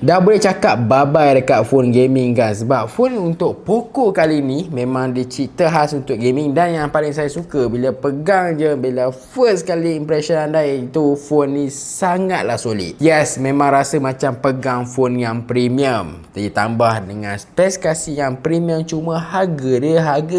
Dah boleh cakap bye-bye dekat phone gaming kan. Sebab phone untuk Poco kali ni memang dia cipta khas untuk gaming. Dan yang paling saya suka bila pegang je, bila first kali impression anda, itu phone ni sangatlah solid. Yes, memang rasa macam pegang phone yang premium. Ditambah dengan spesifikasi yang premium, cuma harga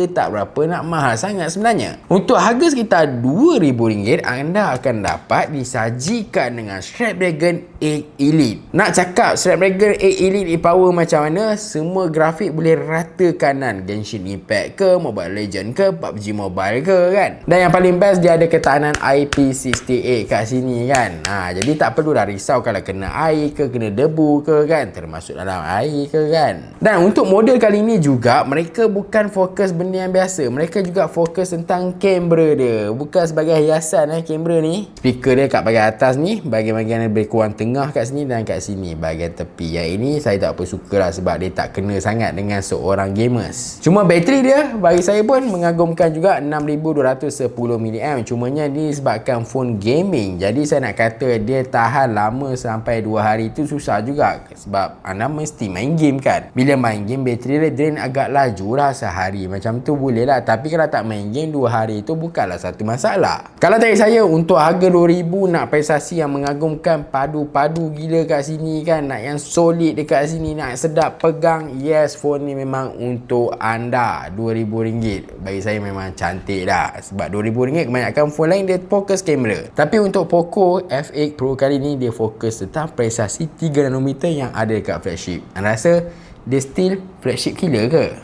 tak berapa nak mahal sangat sebenarnya. Untuk harga sekitar RM2,000 anda akan dapat disajikan dengan Snapdragon 8 Elite. Nak cakap Snapdragon 8 Elite ni power macam mana? Semua grafik boleh rata kanan, Genshin Impact ke, Mobile Legend ke, PUBG Mobile ke kan. Dan yang paling best, dia ada ketahanan IP68 kat sini kan. Jadi tak perlu dah risau kalau kena air ke, kena debu ke kan, termasuk dalam air ke kan. Dan untuk model kali ni juga, mereka bukan fokus benda yang biasa. Mereka juga fokus tentang kamera dia. Bukan sebagai hiasan kamera ni. Speaker dia kat bahagian atas ni, bahagian-bahagian lebih kurang tengah kat sini dan kat sini bahagian tepi. Yang ini saya tak apa suka lah sebab dia tak kena sangat dengan seorang gamers. Cuma bateri dia bagi saya pun mengagumkan juga, 6210 mAh. Cumanya ni sebabkan phone gaming, jadi saya nak kata dia tahan lama sampai 2 hari tu susah juga. Sebab anda mesti main game kan. Bila main game bateri dia drain agak laju lah. Sehari macam tu boleh lah. Tapi kalau tak main game 2 hari tu bukanlah satu masalah. Kalau tanya saya, untuk harga 2000 nak prestasi yang mengagumkan, padu-padu gila kat sini kan, nak yang solid dekat sini, nak sedap pegang, yes, phone ni memang untuk anda. RM2,000 bagi saya memang cantik dah. Sebab RM2,000 kebanyakan phone lain dia fokus kamera. Tapi untuk Poco F8 Pro kali ni dia fokus tentang prestasi 3nm yang ada dekat flagship. Anda rasa dia still flagship killer ke?